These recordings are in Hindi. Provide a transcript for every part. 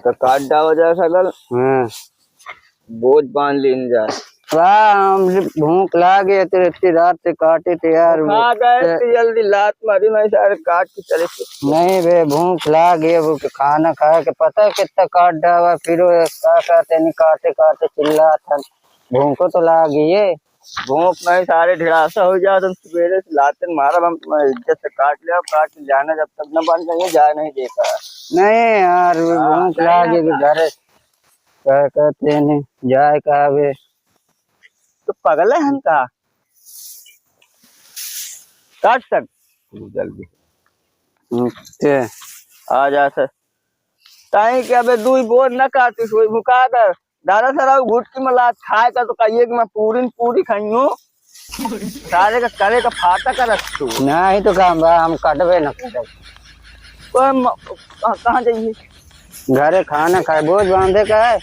तो काट डावा जाए सगल। हाँ बोझ बांध लेने जाए। वाह भूख लागे तो इतनी रात से काटे थे यार। खा गए तो जल्दी लात मारी मैं सारे काट के चले। नहीं बे भूख लागे वो खाना खाए के पता है कितना काट डावा फिर क्या कहते नहीं काटे काटे चिल्ला था। भूख तो लागी है। भूख नहीं सारे ढिलासा हो जाए तुम सवेरे से लाते मारा हम तुम्हारी इज्जत से काट लिया काट के जाना जब तक न बन जाए जाए नहीं देता। नहीं यार भूख लागे घर क्या कहते नहीं जाए कहा बे तो पगल है हम का काट सक जल्दी आ जा सर ताई के अबे दूई बोर न काटी सोई मुका कर दादा सर घुटकी में लात खाए का तो कहिए कि मैं पूरी खाइयो सारे का करे का फाटा कर रख तू नहीं तो काम हम काटबे न करे कहाँ जाइए घरे खाना खाए बोझ बांधे का है।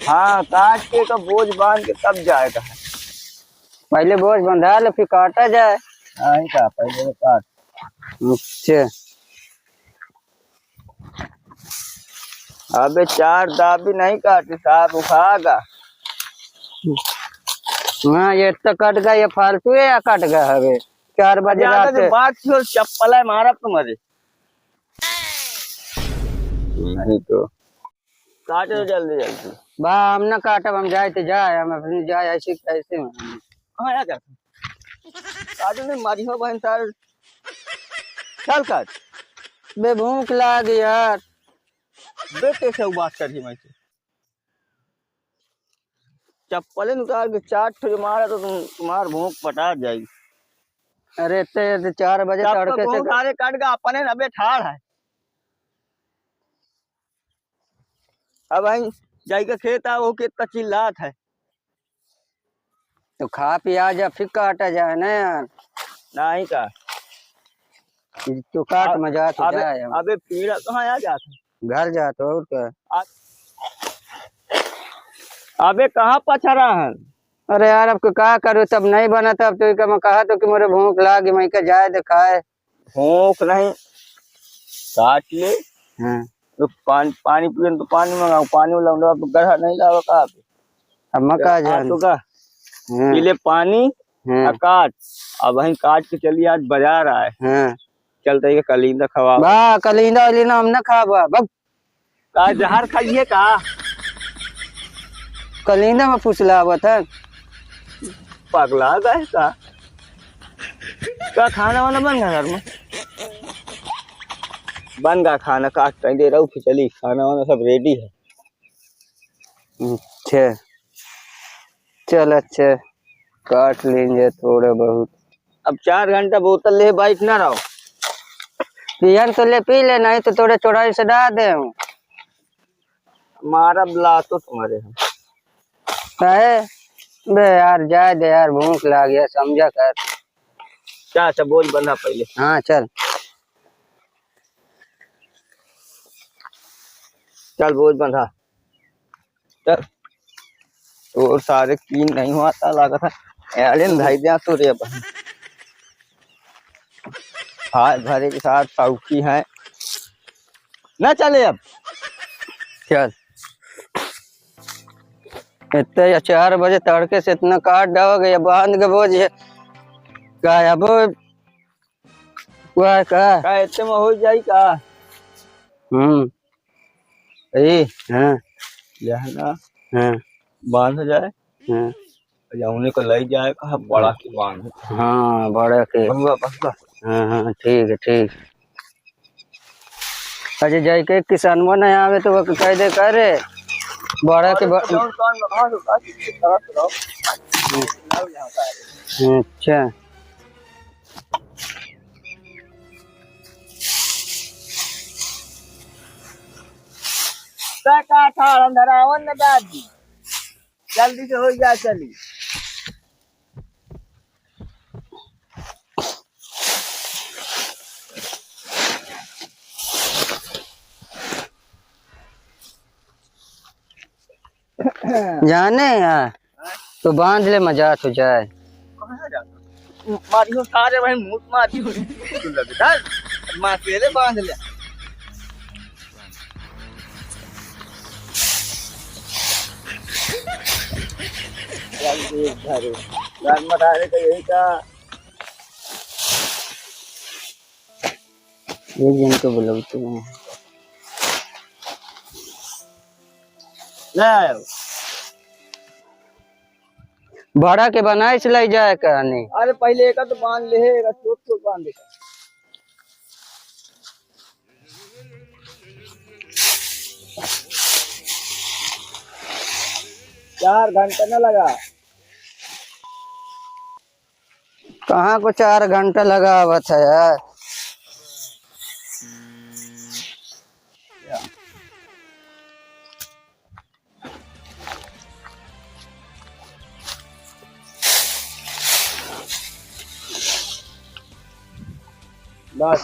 हाँ काट के तो बोझ बांध के तब जाएगा पहले बोझ बंधा लो फिर काटा जाए। हाँ का पहले तो काट। अच्छा अबे चार दाबी नहीं काटी साहब उखागा। हाँ ये तो कट गया ये फालतू है या कट गया है 4 बजे रात के बाद चप्पल है मारा तुम्हारे नहीं तो काटे जल्दी जल्दी बा हम न काटब हम जाए तो जाए हम अपनी जाए ऐसे कैसे कहाँ आ जा काटे नहीं मारी हो बहन सार चल काट बे भूख लागी यार बेटे से बात करी मैं चप्पल उतार के चाट जो मारा तो तुम्हार भूख पटा जाएगी। अरे ते 4 बजे तड़के से सारे काट गया अपने नबे ठाड़ है। अब भाई जाई का खेत है वो कितना चिल्लात है तो खा पिया जा फिर काटा जाए ना यार नहीं का तो काट मजा तो जाए। अबे पीड़ा कहाँ आ जाता घर जाते और क्या अबे कहाँ पछा रहा है। अरे यार अब क्या करूँ तब नहीं बना था अब तो मैं कहा तो कि मेरे भूख लागी मैं क्या जाए दिखाए भूख नहीं काट ले। हाँ तो पानी पिए तो पानी मंगाओ पानी वाला तो गढ़ा नहीं लाओ कहा अब मैं कहा जाए तो का पी ले पानी काट अब वहीं काट के चलिए आज बाजार आए चलते है कलिंदा खवा बा कलिंदा वलिंदा हम न खाबा बग का जहर खाइए का कलिंदा में फुसला हुआ था पगला गए का खाना वाना बन गया घर में बन गया खाना काट कहीं दे रहा हूँ खिचड़ी खाना वाना सब रेडी है। अच्छा चल अच्छा काट लेंगे थोड़े बहुत। अब 4 घंटा बोतल ले बाइक ना रहो पियन तो ले पी ले नहीं तो थोड़े चौड़ाई से डाल दे मारा बुला तो तुम्हारे हम है बे यार जाए दे यार भूख लग गया समझा कर क्या अच्छा बोझ बंधा पहले। हाँ चल चल बोझ बंधा चल तो सारे कीन नहीं हुआ था लगा था अरे भाई दिया तो रे हाथ भरे के साथ सौखी है ना चले अब चल इतने 4 बजे तड़के से इतना काट डालोगे या बांध के बोझ का अब का इतने में हो जाए का हाँ ना हाँ बांध जाए हाँ उन्हें को ले जाए कहा बड़ा की बांध हाँ बड़ा के हाँ हाँ ठीक है ठीक। अजय जाए के किसान वो नहीं आवे तो वो कह दे करे बड़ा के अच्छा का था अंदर आवन न दादी जल्दी से हो जा चली जाने यार तो बांध ले मजा तो जाए मारियो सारे भाई मुंह मारी तू लगता मार के ले बांध ले डाल दिए घरे घर में डाले का यही का एक जन को बुलाओ तो ले आयो। भाड़ा के बनाए चलाई जाए कहने। अरे पहले एक तो बांध ले है, एक छोट छोट बांध दे। 4 घंटा न लगा। कहाँ को 4 घंटा लगा हुआ था यार। बस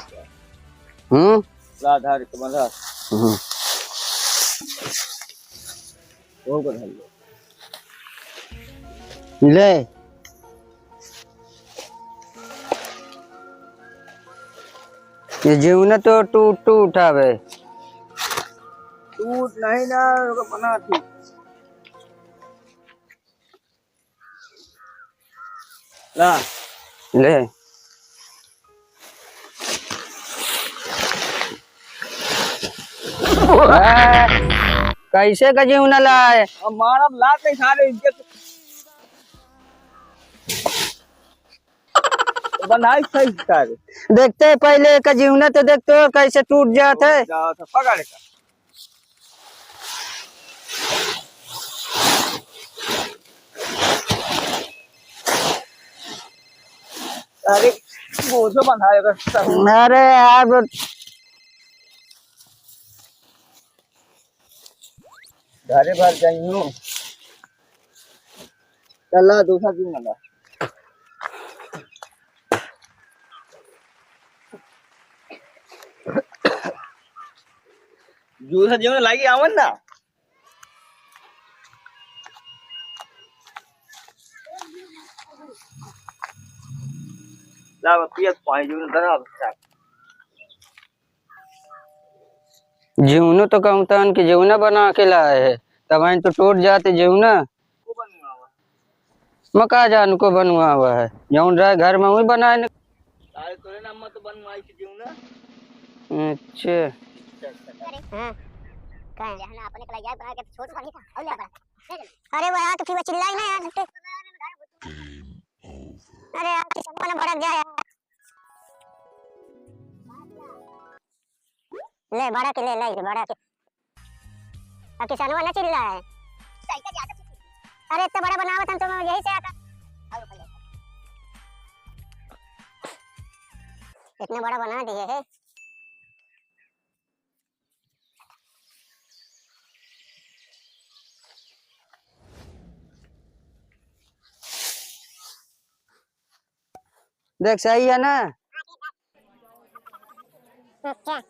आधार के बंधा वो को धर ले ये जीवन तो टूट टूट आवे। टूट नहीं ना बना थी। ला ले कैसे का जीवन लाए। अब मानव लात नहीं सारे इज्जत बनाई सही सारे। देखते पहले का जीवन तो देखते हो कैसे टूट जाता है। पकड़ का अरे बोझो बंधाएगा। अरे यार घरे भर जाइयो चला दूसरा दिन लगा दूसरा जीवन लागी आवन ना ला पियत पानी जीवन दरा जीवनो तो कहता कि जीवना बना के लाए है तब तो टूट जाते जीवना। मका जान को बनवा हुआ है जौन रहा घर में वही बनाए न। तारे तोरे नाम तो बनवाई थी जीवना। अच्छा हां कहां जहां अपने कला यार बना के छोट बनी था और ले बड़ा। अरे वो यार तो फिर चिल्लाई ना यार हटे। अरे यार किसान वाला भड़क गया यार। ले बड़ा के ले बड़ा के अब किसान वाला चिल्ला है। अरे इतना बड़ा बनावत हम तो मैं यही से आता। इतना बड़ा बना दिए है। देख सही है ना। अच्छा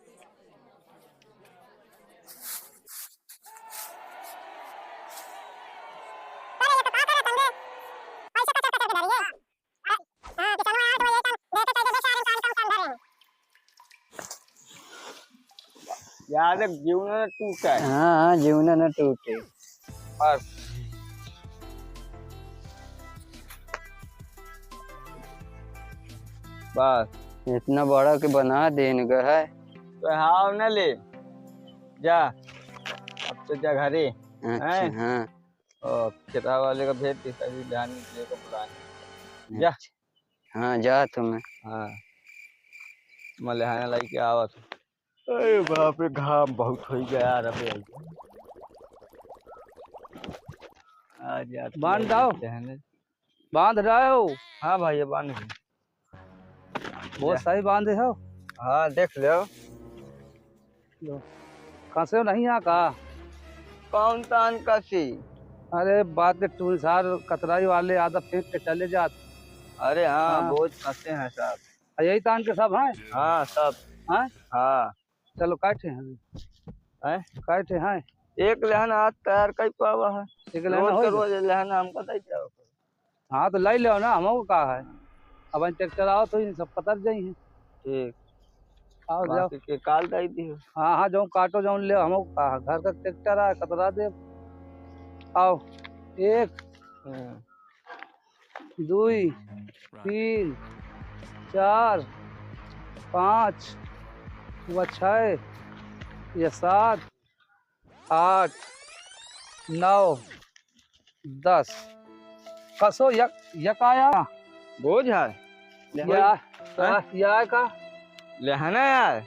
यार जीवन टूटा है। हाँ जीवन न टूटे। और बस इतना बड़ा के बना देने का है। तो हाँ न ले जा अब तो जा घरे अच्छा हाँ और खेता वाले का भेज दे सभी ध्यान लेकर बुलाने जा। हाँ जा तुम्हें। हाँ मलहाना लाई के आवत। अरे बाप रे घाम बहुत हो गया यार। अबे आज यार बांध दो बांध रहे हो। हाँ भाई ये बांध बहुत सही बांधे हो। हाँ देख लो कसे नहीं आ का कौन तान कसी। अरे बात के टूलसार कतराई वाले आधा फेंक के चले जाते। अरे हाँ हाँ। बहुत फंसे हैं सब। यही तान के सब हैं। हाँ सब हैं हाँ चलो काटे हैं हैं काटे हैं। एक लहन आज तैयार कर पावा है। एक लाइन रोज हो के जाए। रोज लहन हमको दे जाओ। हाँ तो लाई लो ना हमको कहा है। अब ट्रैक्टर आओ तो इन सब पतर जाई हैं। ठीक आओ जाओ। बाकी के काल दे दी। हाँ हाँ जो काटो जो ले हमको कहा घर का ट्रैक्टर आ कतरा दे। आओ एक दुई, तीन, चार, पाँच, हुआ छः, ये 7, 8, 9, 10। कसो यक आया बोझ है या का लेहना यार।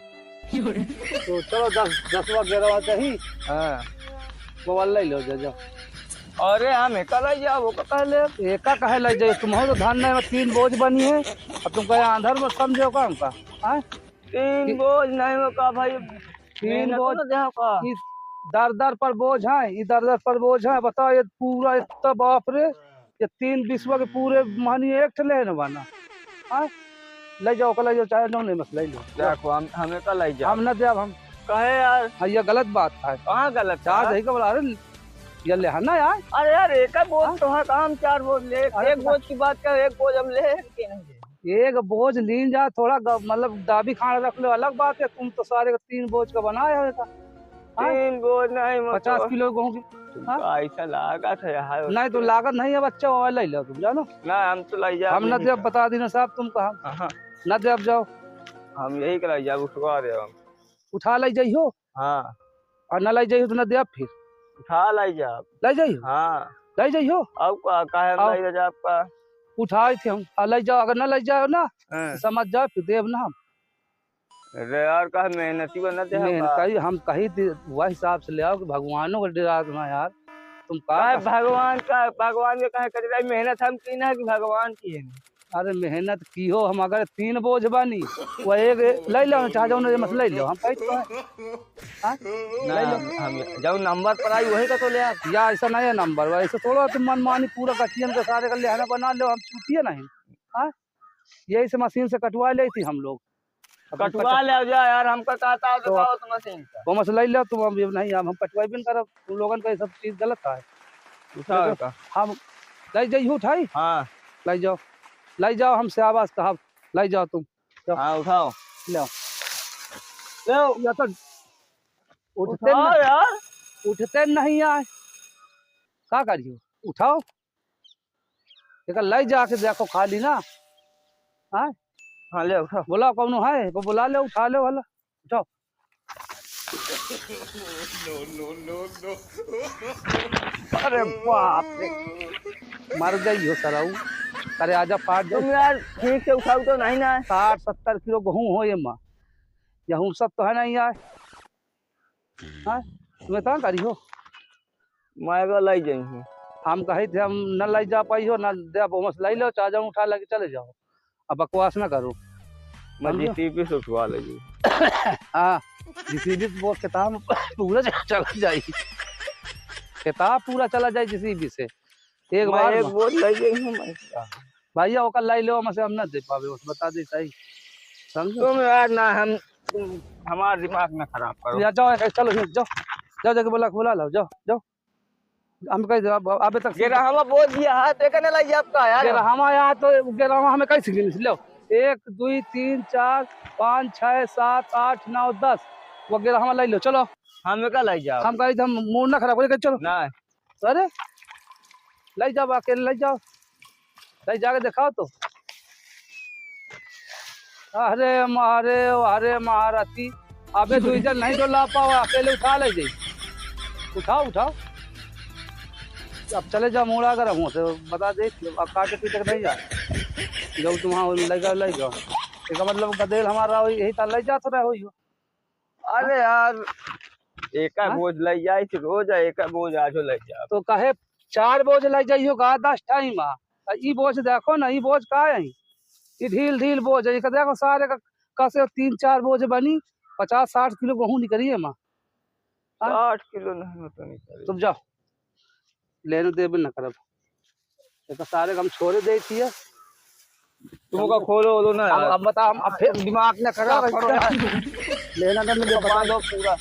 तो चलो 10वां 11वां चाहिए। हाँ मोबाइल ले लो जाओ। अरे हम एक लाई जाओ पहले एका कहे लग जाए तुम हो तो धान में 3 बोझ बनी है और तुम कहे आंधर में समझो का हमका। हाँ 3 बोझ नहीं हो का भाई, 3 बोझ का दर पर बोझ है, दर पर बोझ है। बताओ ये पूरा इतना बाप रे, ये 3 विश्व के पूरे मानी एक ठले न बना। हाँ ले जाओ कल जाओ चाहे नहीं मत ले लो। देखो हमें का लाई जाओ। हम न दे हम कहे यार। हाँ ये गलत बात है। कहाँ गलत चार दही का बोला अरे ये ले है ना यार। अरे यार एक बोझ तो है काम 4 बोझ ले। एक बोझ की बात कर, एक बोझ हम ले एक बोझ लीन जा थोड़ा मतलब दाबी खाना रख लो अलग बात है। तुम तो सारे 3 बोझ का बनाया है। 3 बोझ नहीं 50 किलो गेहूं की ऐसा लागत है यार। नहीं तो लागत नहीं है बच्चा मोबाइल ले लो तुम जानो ना हम तो लाई जा। हम न दे बता देना साहब तुम कहा न दे अब जाओ। हम यही करा जा उठवा रहे हम। उठा ले जाइयो। हाँ और न ले जाइयो तो न दे अब फिर उठा लाई जा। ले जाइयो। हाँ ले जाइयो। अब का हम लाई जा आपका उठाए थे हम ले जाओ। अगर न ले जाओ ना तो समझ जाओ फिर देव ना हम। अरे यार का मेहनती बना दे हम कहीं वह हिसाब से ले आओ कि भगवानों का डरा ना यार। तुम भगवान के कहे कर मेहनत हम की ना कि भगवान की है। अरे मेहनत की हो हम अगर 3 बोझ बनी वो एक ले लो चाहे जाओ मत ले लो हम कहीं ले लो। हम जब नंबर पर आई वही का तो ले आप या ऐसा नहीं है नंबर वैसे थोड़ा तुम मनमानी पूरा कटियन के सारे का लेना बना लो। हम छूटिए नहीं। हाँ यही से मशीन से कटवा ली थी हम लोग। कटवा ले जा यार हमका कहता है तो मशीन का वो मसला ले लो तुम अब नहीं हम कटवाई भी कर तुम लोगन का सब चीज गलत है। हम ले जाइए उठाई। हाँ ले जाओ हमसे आवाज कहा ले जाओ तुम। हाँ उठाओ ले या तो उठते यार उठते नहीं आए क्या करियो उठाओ एक ले जाके देखो खाली ना। हाँ हाँ ले उठाओ बोला कौन है वो बुला ले उठा ले वाला उठाओ। अरे बाप रे मर गई हो सराऊ। अरे आजा फाट तुम यार ठीक से उठाओ तो नहीं ना। 60-70 किलो गेहूं हो ये माँ गेहूं सब तो है नहीं यार। हाँ तुम्हें कहाँ करी हो मैं लाई जाइए। हम कहे थे हम न लाई जा पाई हो न दे बस लाई लो चाह जाऊँ उठा लगे चले जाओ। अब बकवास ना करो जीसीबी से उठवा लीजिए। हाँ जीसीबी वो किताब पूरा चला जाए किताब पूरा चला जाए जीसीबी से एक बार एक बोझ ले जाइए भैया ओकर लाई लो हमसे हम न दे पावे बता दे सही समझो। तुम यार ना हम हमारा दिमाग ना खराब करो। या जाओ चलो जाओ जाओ जाके बुला लो जाओ जाओ। हम कह अबे तक गेरा हम बोल दिया है तो कहने लगी आपका यार गेरा हम आया तो गेरा हमें कैसे गिन लो 1 2 3 4 5 6 7 8 9 10 वो गेरा हम लाई लो चलो। हमें का लाई जाओ। हम कहे हम मूड ना खराब करे चलो ना अरे ले जाओ अकेले ले जाओ ले जाके दिखाओ तो। अरे मारे अरे महारथी अबे 2 जन नहीं तो ला पाओ अकेले उठा ले जाइए उठाओ अब चले जाओ मुड़ा कर हम से बता दे अब काटे पीटे नहीं जा जब तुम वहाँ ले जाओ इसका मतलब गदेल हमारा यही था ले जा तो रहे हो। अरे यार एक बोझ ले जाए रोज एक बोझ आज ले जाओ तो कहे 4 बोझ ले जाइयो गा 10 टाइम ई बोझ देखो ना ई बोझ का है ये ढील बोझ है देखो सारे का कसे 3-4 बोझ बनी 50-60 किलो गेहूं निकली है माँ। 8 किलो नहीं तो निकली। तुम जाओ लेने दे भी न करब एक सारे हम छोड़े दे दिए तुमका खोलो दो ना अब बता हम फिर दिमाग न खराब लेना न मिले बता दो पूरा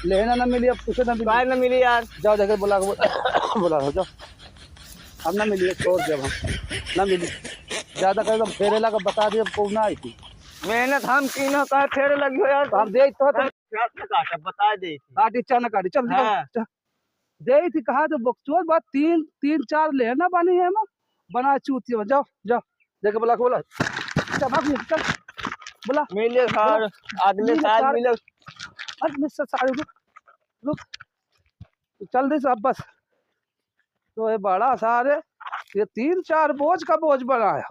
लेना न मिली अब कुछ न मिली यार जाओ जगह बुला जाओ अब न मिली छोड़ दे हम न मिली ज्यादा कर फेरे लगा बता दिए कौन आई थी मेहनत हम की ना कहे फेरे लगी हो यार हम दे तो बता दे काटी चाना काटी चल दे थी कहा तो बकचोद बात 3-4 लेना बनी है बना चूती में, जाओ जाओ देखे बोला को बोला चल भाग चल बोला मिले सर, अगले साल मिले। अरे मिस्टर सारे रुक रुक चल दे सब बस। तो ये बड़ा सारे ये 3-4 बोझ का बोझ बना है